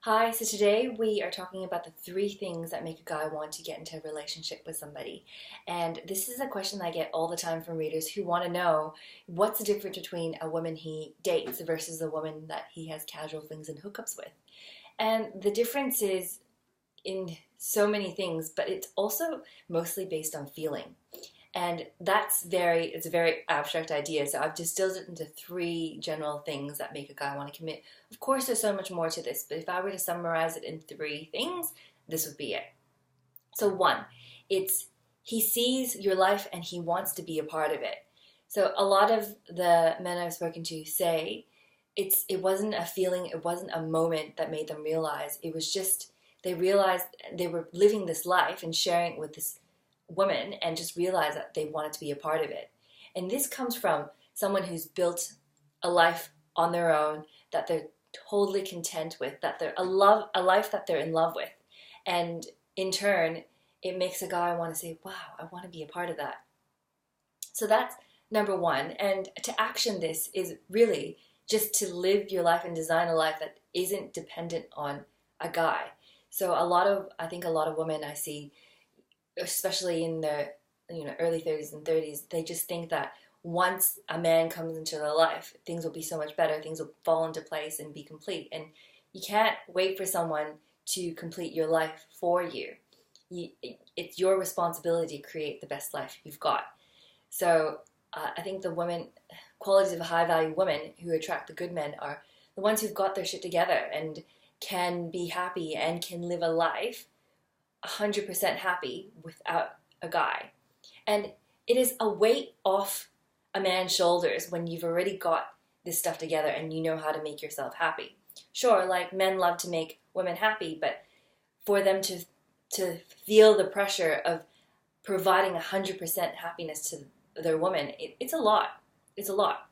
Hi, so today we are talking about the three things that make a guy want to get into a relationship with somebody. And this is a question I get all the time from readers who want to know what's the difference between a woman he dates versus a woman that he has casual flings and hookups with. And the difference is in so many things, but it's also mostly based on feeling. And it's a very abstract idea. So I've distilled it into three general things that make a guy want to commit. Of course, there's so much more to this, but if I were to summarize it in three things, this would be it. So one, it's he sees your life and he wants to be a part of it. So a lot of the men I've spoken to say it wasn't a feeling, it wasn't a moment that made them realize. It was just they realized they were living this life and sharing it with this woman and just realize that they wanted to be a part of it. And this comes from someone who's built a life on their own that they're totally content with, that they're a life that they're in love with. And in turn, it makes a guy want to say, wow, I want to be a part of that. So that's number one. And to action this is really just to live your life and design a life that isn't dependent on a guy. So I think a lot of women I see, especially in their early 30s and 30s, they just think that once a man comes into their life, things will be so much better, things will fall into place and be complete. And you can't wait for someone to complete your life for you. It's your responsibility to create the best life you've got. So I think the qualities of a high-value woman who attract the good men are the ones who've got their shit together and can be happy and can live a life 100% happy without a guy. And it is a weight off a man's shoulders when you've already got this stuff together and you know how to make yourself happy. Sure, like men love to make women happy, but for them to feel the pressure of providing 100% happiness to their woman, it's a lot. It's a lot.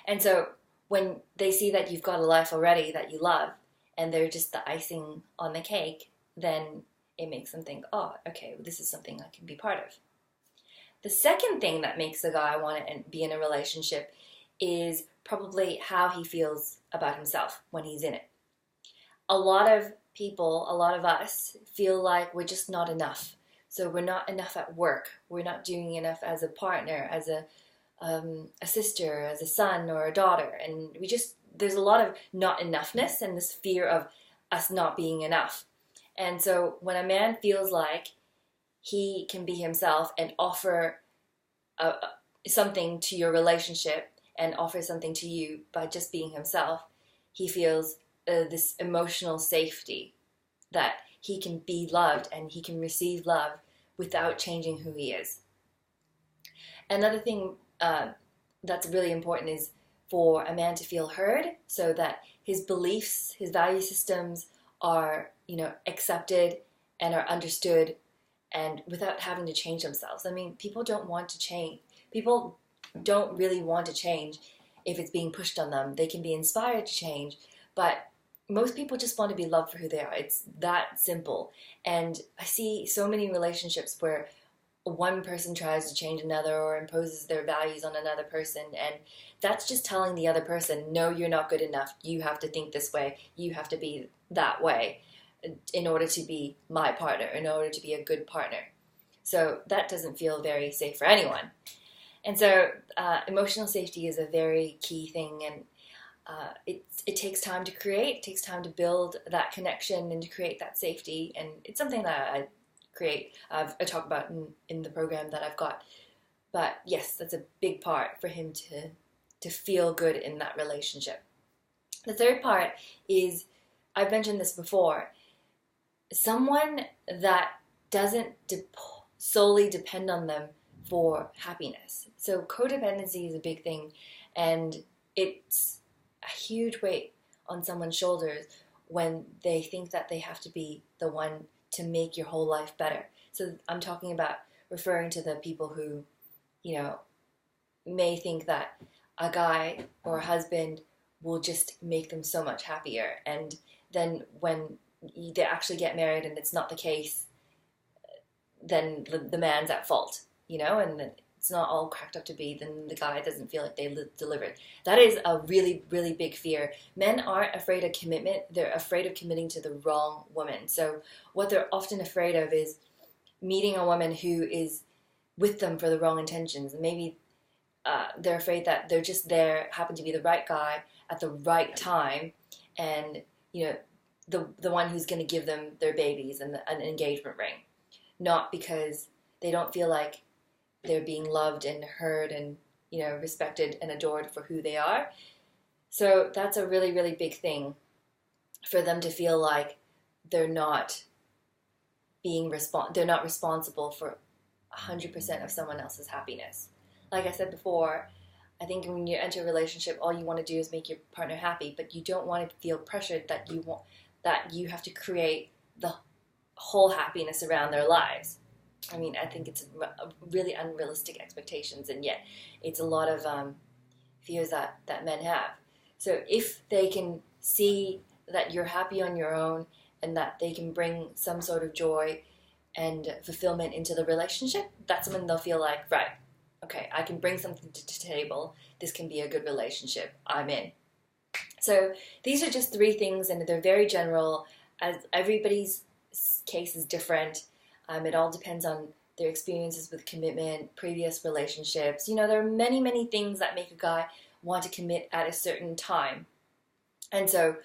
And so when they see that you've got a life already that you love and they're just the icing on the cake, then it makes them think, oh, okay, well, this is something I can be part of. The second thing that makes a guy want to be in a relationship is probably how he feels about himself when he's in it. A lot of people, a lot of us, feel like we're just not enough. So we're not enough at work. We're not doing enough as a partner, as a sister, as a son or a daughter. And there's a lot of not enoughness and this fear of us not being enough. And so when a man feels like he can be himself and offer something to your relationship and offer something to you by just being himself, he feels this emotional safety that he can be loved and he can receive love without changing who he is. Another thing that's really important is for a man to feel heard, so that his beliefs, his value systems are accepted and are understood, and without having to change themselves. I mean, people don't want to change. People don't really want to change if it's being pushed on them. They can be inspired to change, but most people just want to be loved for who they are. It's that simple. And I see so many relationships where one person tries to change another or imposes their values on another person, and that's just telling the other person, no, you're not good enough. You have to think this way. You have to be that way in order to be my partner, in order to be a good partner. So that doesn't feel very safe for anyone. And so emotional safety is a very key thing, and it takes time to create. It takes time to build that connection and to create that safety, and it's something that I talk about in the program that I've got. But yes, that's a big part for him to feel good in that relationship. The third part is, I've mentioned this before, someone that doesn't solely depend on them for happiness. So codependency is a big thing, and it's a huge weight on someone's shoulders when they think that they have to be the one to make your whole life better. So I'm talking about referring to the people who, may think that a guy or a husband will just make them so much happier. And then when they actually get married and it's not the case, then the man's at fault, and it's not all cracked up to be, then the guy doesn't feel like they delivered. That is a really, really big fear. Men aren't afraid of commitment. They're afraid of committing to the wrong woman. So what they're often afraid of is meeting a woman who is with them for the wrong intentions. Maybe they're afraid that they're just there, happen to be the right guy at the right time, and the one who's going to give them their babies and an engagement ring, not because they don't feel like they're being loved and heard and respected and adored for who they are. So that's a really, really big thing for them to feel like they're not they're not responsible for 100% of someone else's happiness. Like I said before, I think when you enter a relationship, all you want to do is make your partner happy, but you don't want to feel pressured that you have to create the whole happiness around their lives. I mean, I think it's really unrealistic expectations, and yet it's a lot of fears that men have. So if they can see that you're happy on your own and that they can bring some sort of joy and fulfillment into the relationship, that's when they'll feel like, right, okay, I can bring something to the table. This can be a good relationship. I'm in. So these are just 3 things, and they're very general, as everybody's case is different. It all depends on their experiences with commitment, previous relationships. There are many, many things that make a guy want to commit at a certain time. And so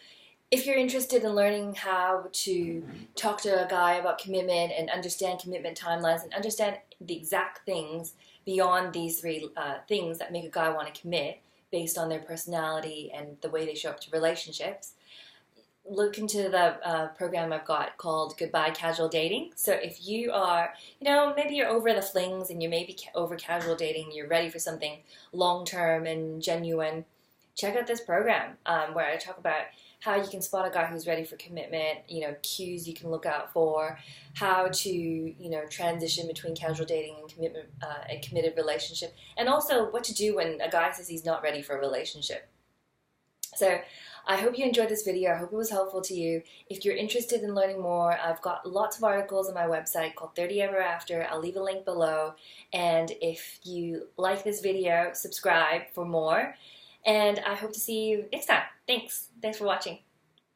if you're interested in learning how to talk to a guy about commitment and understand commitment timelines and understand the exact things beyond these 3 things that make a guy want to commit based on their personality and the way they show up to relationships, look into the program I've got called Goodbye Casual Dating. So if you are, maybe you're over the flings and you're maybe over casual dating, you're ready for something long-term and genuine, check out this program where I talk about how you can spot a guy who's ready for commitment, cues you can look out for, how to, transition between casual dating and commitment, a committed relationship, and also what to do when a guy says he's not ready for a relationship. So I hope you enjoyed this video. I hope it was helpful to you. If you're interested in learning more, I've got lots of articles on my website called 30 Ever After. I'll leave a link below. And if you like this video, subscribe for more. And I hope to see you next time. Thanks. Thanks for watching.